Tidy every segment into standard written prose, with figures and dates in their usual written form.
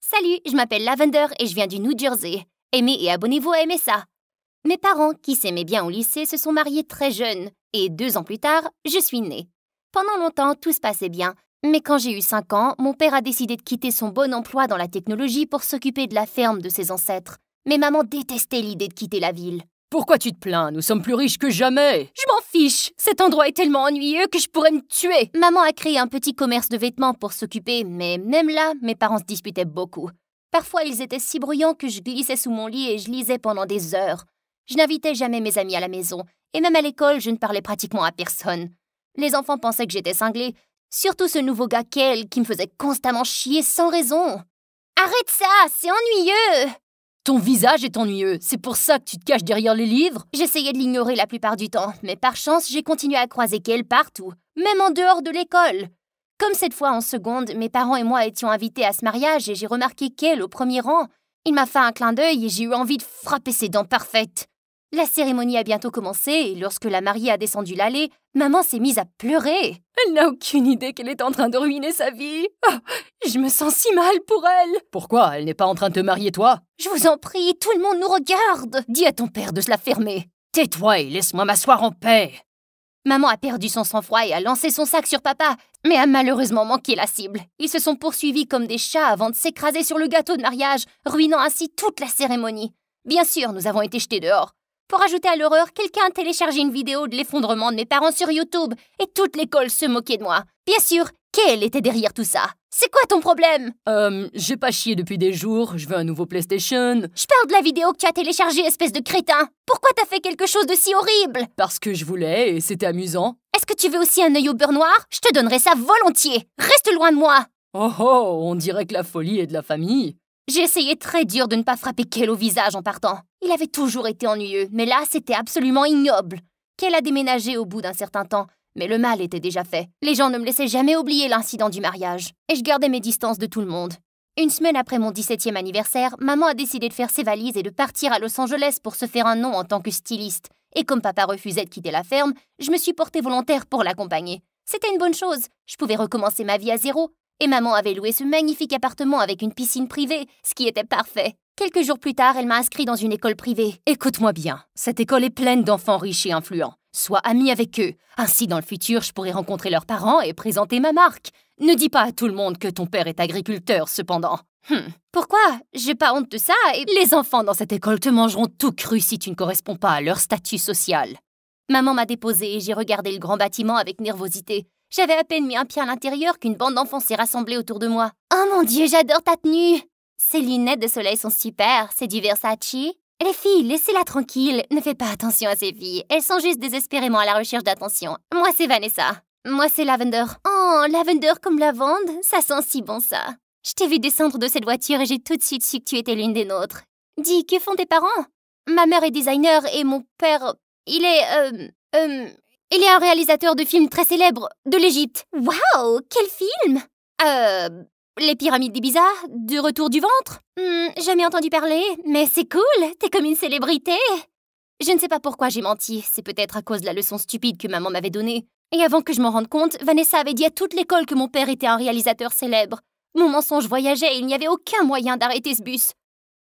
Salut, je m'appelle Lavender et je viens du New Jersey. Aimez et abonnez-vous à Aimer ça. Mes parents, qui s'aimaient bien au lycée, se sont mariés très jeunes et 2 ans plus tard, je suis née. Pendant longtemps, tout se passait bien, mais quand j'ai eu 5 ans, mon père a décidé de quitter son bon emploi dans la technologie pour s'occuper de la ferme de ses ancêtres. Mais maman détestait l'idée de quitter la ville. Pourquoi tu te plains? Nous sommes plus riches que jamais. Je m'en fiche. Cet endroit est tellement ennuyeux que je pourrais me tuer. Maman a créé un petit commerce de vêtements pour s'occuper, mais même là, mes parents se disputaient beaucoup. Parfois, ils étaient si bruyants que je glissais sous mon lit et je lisais pendant des heures. Je n'invitais jamais mes amis à la maison, et même à l'école, je ne parlais pratiquement à personne. Les enfants pensaient que j'étais cinglée, surtout ce nouveau gars Kel qui me faisait constamment chier sans raison. Arrête ça, c'est ennuyeux! Ton visage est ennuyeux, c'est pour ça que tu te caches derrière les livres? J'essayais de l'ignorer la plupart du temps, mais par chance, j'ai continué à croiser Kel partout, même en dehors de l'école. Comme cette fois en seconde, mes parents et moi étions invités à ce mariage et j'ai remarqué Kel au premier rang. Il m'a fait un clin d'œil et j'ai eu envie de frapper ses dents parfaites. La cérémonie a bientôt commencé et lorsque la mariée a descendu l'allée, maman s'est mise à pleurer. Elle n'a aucune idée qu'elle est en train de ruiner sa vie. Oh, je me sens si mal pour elle. Pourquoi? Elle n'est pas en train de te marier, toi? Je vous en prie, tout le monde nous regarde. Dis à ton père de se la fermer. Tais-toi et laisse-moi m'asseoir en paix. Maman a perdu son sang-froid et a lancé son sac sur papa, mais a malheureusement manqué la cible. Ils se sont poursuivis comme des chats avant de s'écraser sur le gâteau de mariage, ruinant ainsi toute la cérémonie. Bien sûr, nous avons été jetés dehors. Pour ajouter à l'horreur, quelqu'un a téléchargé une vidéo de l'effondrement de mes parents sur YouTube et toute l'école se moquait de moi. Bien sûr, Kel était derrière tout ça. C'est quoi ton problème? J'ai pas chié depuis des jours, je veux un nouveau PlayStation. Je parle de la vidéo que tu as téléchargée, espèce de crétin. Pourquoi t'as fait quelque chose de si horrible? Parce que je voulais et c'était amusant. Est-ce que tu veux aussi un œil au beurre noir? Je te donnerai ça volontiers. Reste loin de moi. Oh oh, on dirait que la folie est de la famille. J'ai essayé très dur de ne pas frapper Kel au visage en partant. Il avait toujours été ennuyeux, mais là, c'était absolument ignoble. Kel a déménagé au bout d'un certain temps, mais le mal était déjà fait. Les gens ne me laissaient jamais oublier l'incident du mariage, et je gardais mes distances de tout le monde. Une semaine après mon 17e anniversaire, maman a décidé de faire ses valises et de partir à Los Angeles pour se faire un nom en tant que styliste. Et comme papa refusait de quitter la ferme, je me suis portée volontaire pour l'accompagner. C'était une bonne chose, je pouvais recommencer ma vie à zéro. Et maman avait loué ce magnifique appartement avec une piscine privée, ce qui était parfait. Quelques jours plus tard, elle m'a inscrit dans une école privée. Écoute-moi bien, cette école est pleine d'enfants riches et influents. Sois ami avec eux. Ainsi, dans le futur, je pourrai rencontrer leurs parents et présenter ma marque. Ne dis pas à tout le monde que ton père est agriculteur, cependant. Pourquoi? J'ai pas honte de ça et... Les enfants dans cette école te mangeront tout cru si tu ne corresponds pas à leur statut social. Maman m'a déposée et j'ai regardé le grand bâtiment avec nervosité. J'avais à peine mis un pied à l'intérieur qu'une bande d'enfants s'est rassemblée autour de moi. Oh mon Dieu, j'adore ta tenue! Ces lunettes de soleil sont super, c'est du Versace. Les filles, laissez-la tranquille, ne faites pas attention à ces filles. Elles sont juste désespérément à la recherche d'attention. Moi, c'est Vanessa. Moi, c'est Lavender. Oh, Lavender comme lavande, ça sent si bon ça. Je t'ai vu descendre de cette voiture et j'ai tout de suite su que tu étais l'une des nôtres. Dis, que font tes parents? Ma mère est designer et mon père... Il est un réalisateur de films très célèbre de l'Égypte. Waouh, quel film? Les pyramides d'Ibiza, du retour du ventre? Jamais entendu parler, mais c'est cool, t'es comme une célébrité. Je ne sais pas pourquoi j'ai menti, c'est peut-être à cause de la leçon stupide que maman m'avait donnée. Et avant que je m'en rende compte, Vanessa avait dit à toute l'école que mon père était un réalisateur célèbre. Mon mensonge voyageait et il n'y avait aucun moyen d'arrêter ce bus.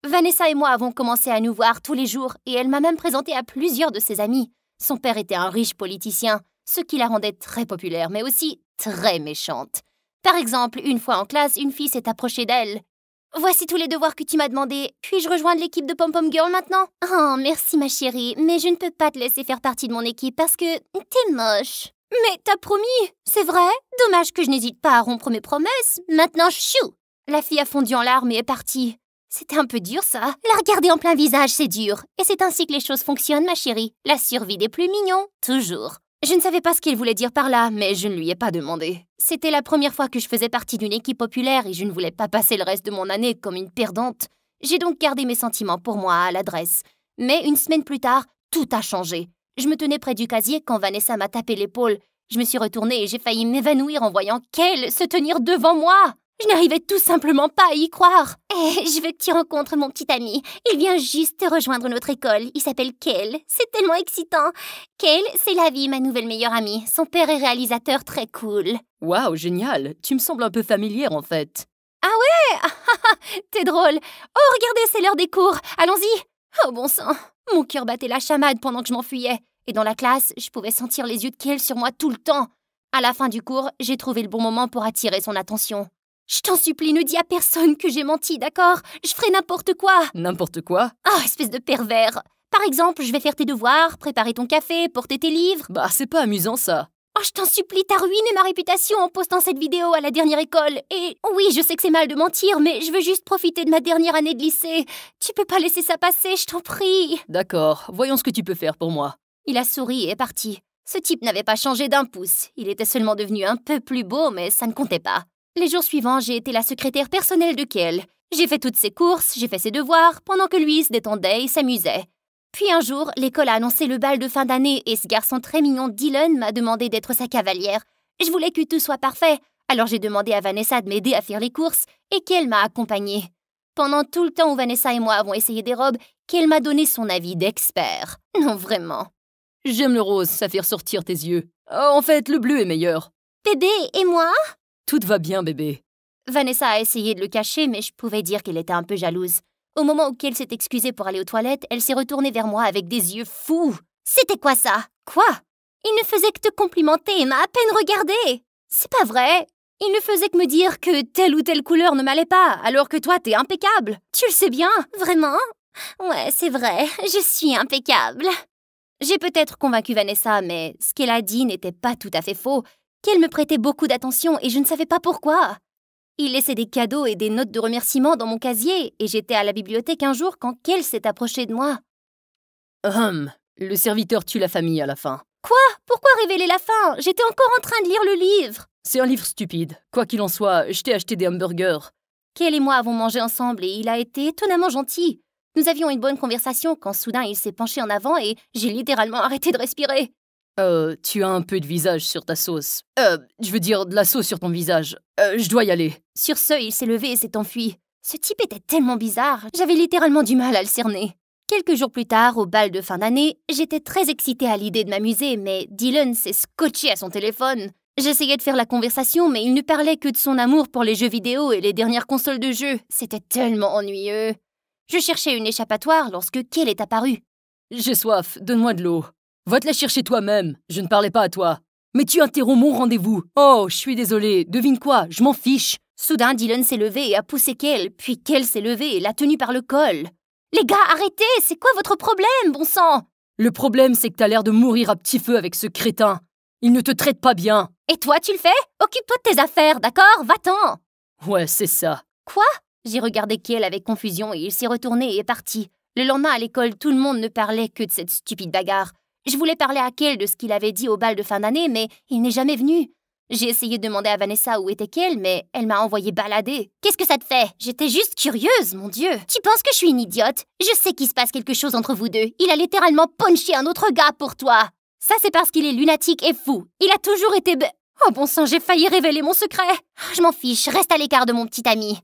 Vanessa et moi avons commencé à nous voir tous les jours et elle m'a même présenté à plusieurs de ses amis. Son père était un riche politicien, ce qui la rendait très populaire, mais aussi très méchante. Par exemple, une fois en classe, une fille s'est approchée d'elle. « Voici tous les devoirs que tu m'as demandés. Puis-je rejoindre l'équipe de Pom Pom Girl maintenant ?»« Oh, merci ma chérie, mais je ne peux pas te laisser faire partie de mon équipe parce que t'es moche. »« Mais t'as promis, c'est vrai? Dommage que je n'hésite pas à rompre mes promesses. Maintenant, chou !» La fille a fondu en larmes et est partie. C'était un peu dur, ça. La regarder en plein visage, c'est dur. Et c'est ainsi que les choses fonctionnent, ma chérie. La survie des plus mignons, toujours. Je ne savais pas ce qu'il voulait dire par là, mais je ne lui ai pas demandé. C'était la première fois que je faisais partie d'une équipe populaire et je ne voulais pas passer le reste de mon année comme une perdante. J'ai donc gardé mes sentiments pour moi à l'adresse. Mais une semaine plus tard, tout a changé. Je me tenais près du casier quand Vanessa m'a tapé l'épaule. Je me suis retournée et j'ai failli m'évanouir en voyant Kel se tenir devant moi. Je n'arrivais tout simplement pas à y croire. Je veux que tu rencontres mon petit ami. Il vient juste te rejoindre notre école. Il s'appelle Kel. C'est tellement excitant. Kel, c'est la vie, ma nouvelle meilleure amie. Son père est réalisateur très cool. Waouh, génial. Tu me sembles un peu familière, en fait. Ah ouais? T'es drôle. Oh, regardez, c'est l'heure des cours. Allons-y. Oh, bon sang. Mon cœur battait la chamade pendant que je m'enfuyais. Et dans la classe, je pouvais sentir les yeux de Kel sur moi tout le temps. À la fin du cours, j'ai trouvé le bon moment pour attirer son attention. Je t'en supplie, ne dis à personne que j'ai menti, d'accord? Je ferai n'importe quoi. N'importe quoi? Oh, espèce de pervers. Par exemple, je vais faire tes devoirs, préparer ton café, porter tes livres. Bah, c'est pas amusant, ça. Oh, je t'en supplie, t'as ruiné ma réputation en postant cette vidéo à la dernière école. Et oui, je sais que c'est mal de mentir, mais je veux juste profiter de ma dernière année de lycée. Tu peux pas laisser ça passer, je t'en prie. D'accord, voyons ce que tu peux faire pour moi. Il a souri et est parti. Ce type n'avait pas changé d'un pouce. Il était seulement devenu un peu plus beau, mais ça ne comptait pas. Les jours suivants, j'ai été la secrétaire personnelle de Kel. J'ai fait toutes ses courses, j'ai fait ses devoirs, pendant que lui se détendait et s'amusait. Puis un jour, l'école a annoncé le bal de fin d'année et ce garçon très mignon Dylan m'a demandé d'être sa cavalière. Je voulais que tout soit parfait, alors j'ai demandé à Vanessa de m'aider à faire les courses et Kel m'a accompagnée. Pendant tout le temps où Vanessa et moi avons essayé des robes, Kel m'a donné son avis d'expert. Non, vraiment. J'aime le rose, ça fait ressortir tes yeux. Oh, en fait, le bleu est meilleur. Bébé, et moi? Tout va bien, bébé. Vanessa a essayé de le cacher, mais je pouvais dire qu'elle était un peu jalouse. Au moment où Kel s'est excusée pour aller aux toilettes, elle s'est retournée vers moi avec des yeux fous. C'était quoi ça? Quoi? Il ne faisait que te complimenter et m'a à peine regardé. C'est pas vrai. Il ne faisait que me dire que telle ou telle couleur ne m'allait pas, alors que toi, t'es impeccable. Tu le sais bien. Vraiment? Ouais, c'est vrai. Je suis impeccable. J'ai peut-être convaincu Vanessa, mais ce qu'elle a dit n'était pas tout à fait faux. Qu'elle me prêtait beaucoup d'attention et je ne savais pas pourquoi. Il laissait des cadeaux et des notes de remerciement dans mon casier et j'étais à la bibliothèque un jour quand Kel s'est approché de moi. Le serviteur tue la famille à la fin. Quoi? Pourquoi révéler la fin? J'étais encore en train de lire le livre. C'est un livre stupide. Quoi qu'il en soit, je t'ai acheté des hamburgers. Kel et moi avons mangé ensemble et il a été étonnamment gentil. Nous avions une bonne conversation quand soudain il s'est penché en avant et j'ai littéralement arrêté de respirer. Tu as un peu de visage sur ta sauce. Je veux dire de la sauce sur ton visage. Je dois y aller. Sur ce, il s'est levé et s'est enfui. Ce type était tellement bizarre, j'avais littéralement du mal à le cerner. Quelques jours plus tard, au bal de fin d'année, j'étais très excitée à l'idée de m'amuser, mais Dylan s'est scotché à son téléphone. J'essayais de faire la conversation, mais il ne parlait que de son amour pour les jeux vidéo et les dernières consoles de jeux. C'était tellement ennuyeux. Je cherchais une échappatoire lorsque Kel est apparu. J'ai soif, donne-moi de l'eau. Va te la chercher toi-même, je ne parlais pas à toi. Mais tu interromps mon rendez-vous. Oh, je suis désolée, devine quoi, je m'en fiche. Soudain, Dylan s'est levé et a poussé Kel, puis Kel s'est levé et l'a tenu par le col. Les gars, arrêtez, c'est quoi votre problème, bon sang? Le problème, c'est que t'as l'air de mourir à petit feu avec ce crétin. Il ne te traite pas bien. Et toi, tu le fais? Occupe-toi de tes affaires, d'accord? Va-t'en. Ouais, c'est ça. Quoi? J'ai regardé Kel avec confusion et il s'est retourné et est parti. Le lendemain à l'école, tout le monde ne parlait que de cette stupide bagarre. Je voulais parler à Kel de ce qu'il avait dit au bal de fin d'année, mais il n'est jamais venu. J'ai essayé de demander à Vanessa où était Kel, mais elle m'a envoyé balader. Qu'est-ce que ça te fait? J'étais juste curieuse, mon Dieu. Tu penses que je suis une idiote? Je sais qu'il se passe quelque chose entre vous deux. Il a littéralement punché un autre gars pour toi. Ça, c'est parce qu'il est lunatique et fou. Il a toujours été Oh bon sang, j'ai failli révéler mon secret. Je m'en fiche, reste à l'écart de mon petit ami.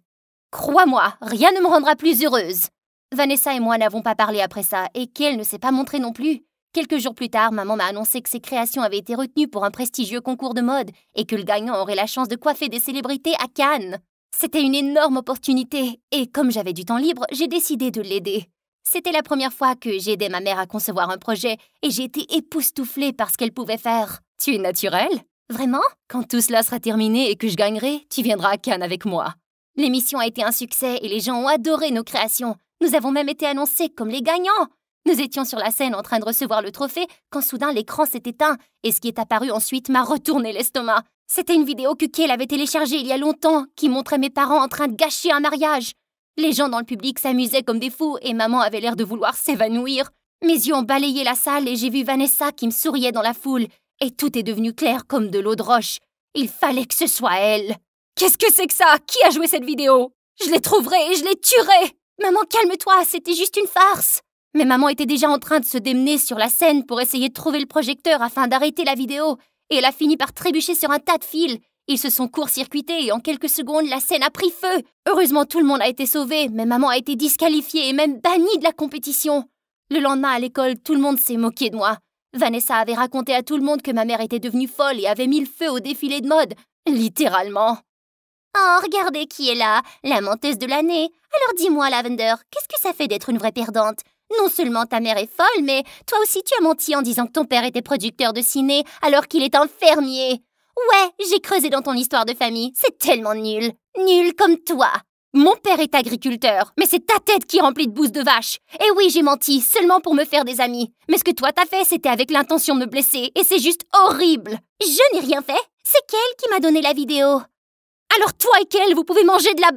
Crois-moi, rien ne me rendra plus heureuse. Vanessa et moi n'avons pas parlé après ça, et Kel ne s'est pas montré non plus. Quelques jours plus tard, maman m'a annoncé que ses créations avaient été retenues pour un prestigieux concours de mode et que le gagnant aurait la chance de coiffer des célébrités à Cannes. C'était une énorme opportunité et comme j'avais du temps libre, j'ai décidé de l'aider. C'était la première fois que j'aidais ma mère à concevoir un projet et j'ai été époustouflée par ce qu'elle pouvait faire. Tu es naturelle? Vraiment? Quand tout cela sera terminé et que je gagnerai, tu viendras à Cannes avec moi. L'émission a été un succès et les gens ont adoré nos créations. Nous avons même été annoncés comme les gagnants. Nous étions sur la scène en train de recevoir le trophée quand soudain l'écran s'est éteint et ce qui est apparu ensuite m'a retourné l'estomac. C'était une vidéo que Kel avait téléchargée il y a longtemps qui montrait mes parents en train de gâcher un mariage. Les gens dans le public s'amusaient comme des fous et maman avait l'air de vouloir s'évanouir. Mes yeux ont balayé la salle et j'ai vu Vanessa qui me souriait dans la foule et tout est devenu clair comme de l'eau de roche. Il fallait que ce soit elle. Qu'est-ce que c'est que ça? Qui a joué cette vidéo? Je les trouverai et je les tuerai! Maman, calme-toi, c'était juste une farce. Mais maman était déjà en train de se démener sur la scène pour essayer de trouver le projecteur afin d'arrêter la vidéo. Et elle a fini par trébucher sur un tas de fils. Ils se sont court-circuités et en quelques secondes, la scène a pris feu. Heureusement, tout le monde a été sauvé, mais maman a été disqualifiée et même bannie de la compétition. Le lendemain à l'école, tout le monde s'est moqué de moi. Vanessa avait raconté à tout le monde que ma mère était devenue folle et avait mis le feu au défilé de mode. Littéralement. Oh, regardez qui est là, la menteuse de l'année. Alors dis-moi, Lavender, qu'est-ce que ça fait d'être une vraie perdante? Non seulement ta mère est folle, mais toi aussi tu as menti en disant que ton père était producteur de ciné alors qu'il est un fermier. Ouais, j'ai creusé dans ton histoire de famille, c'est tellement nul. Nul comme toi. Mon père est agriculteur, mais c'est ta tête qui est remplie de bouse de vache. Et oui, j'ai menti, seulement pour me faire des amis. Mais ce que toi t'as fait, c'était avec l'intention de me blesser, et c'est juste horrible. Je n'ai rien fait, c'est Kel qui m'a donné la vidéo. Alors toi et Kel, vous pouvez manger de la...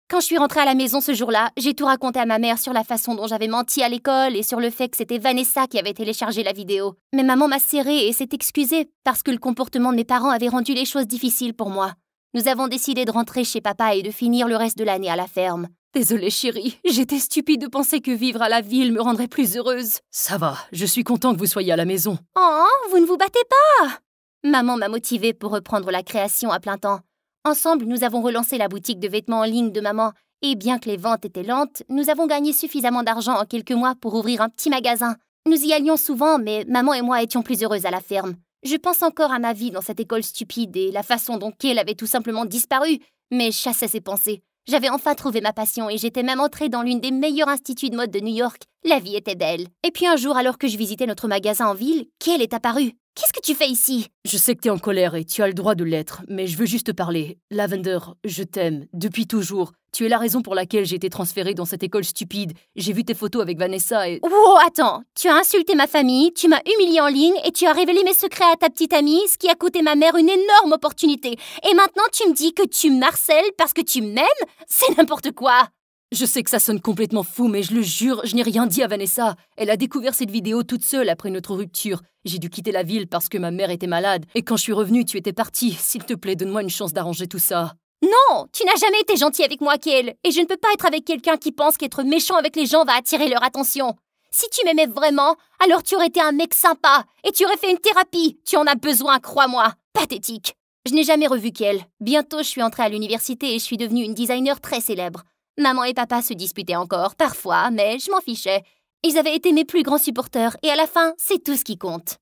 Quand je suis rentrée à la maison ce jour-là, j'ai tout raconté à ma mère sur la façon dont j'avais menti à l'école et sur le fait que c'était Vanessa qui avait téléchargé la vidéo. Mais maman m'a serrée et s'est excusée parce que le comportement de mes parents avait rendu les choses difficiles pour moi. Nous avons décidé de rentrer chez papa et de finir le reste de l'année à la ferme. Désolée chérie, j'étais stupide de penser que vivre à la ville me rendrait plus heureuse. Ça va, je suis content que vous soyez à la maison. Oh, vous ne vous battez pas! Maman m'a motivée pour reprendre la création à plein temps. Ensemble, nous avons relancé la boutique de vêtements en ligne de maman. Et bien que les ventes étaient lentes, nous avons gagné suffisamment d'argent en quelques mois pour ouvrir un petit magasin. Nous y allions souvent, mais maman et moi étions plus heureuses à la ferme. Je pense encore à ma vie dans cette école stupide et la façon dont Kel avait tout simplement disparu, mais je chassais ses pensées. J'avais enfin trouvé ma passion et j'étais même entrée dans l'une des meilleurs instituts de mode de New York. La vie était belle. Et puis un jour, alors que je visitais notre magasin en ville, Kel est apparu. « Qu'est-ce que tu fais ici ?» Je sais que t'es en colère et tu as le droit de l'être, mais je veux juste te parler. Lavender, je t'aime, depuis toujours. Tu es la raison pour laquelle j'ai été transférée dans cette école stupide. J'ai vu tes photos avec Vanessa et... Wow, attends, tu as insulté ma famille, tu m'as humiliée en ligne et tu as révélé mes secrets à ta petite amie, ce qui a coûté ma mère une énorme opportunité. Et maintenant tu me dis que tu m'harcèles parce que tu m'aimes? C'est n'importe quoi! Je sais que ça sonne complètement fou, mais je le jure, je n'ai rien dit à Vanessa. Elle a découvert cette vidéo toute seule après notre rupture. J'ai dû quitter la ville parce que ma mère était malade. Et quand je suis revenue, tu étais partie. S'il te plaît, donne-moi une chance d'arranger tout ça. Non, tu n'as jamais été gentil avec moi, Kel. Et je ne peux pas être avec quelqu'un qui pense qu'être méchant avec les gens va attirer leur attention. Si tu m'aimais vraiment, alors tu aurais été un mec sympa. Et tu aurais fait une thérapie. Tu en as besoin, crois-moi. Pathétique. Je n'ai jamais revu Kel. Bientôt, je suis entrée à l'université et je suis devenue une designer très célèbre. Maman et papa se disputaient encore, parfois, mais je m'en fichais. Ils avaient été mes plus grands supporters et à la fin, c'est tout ce qui compte.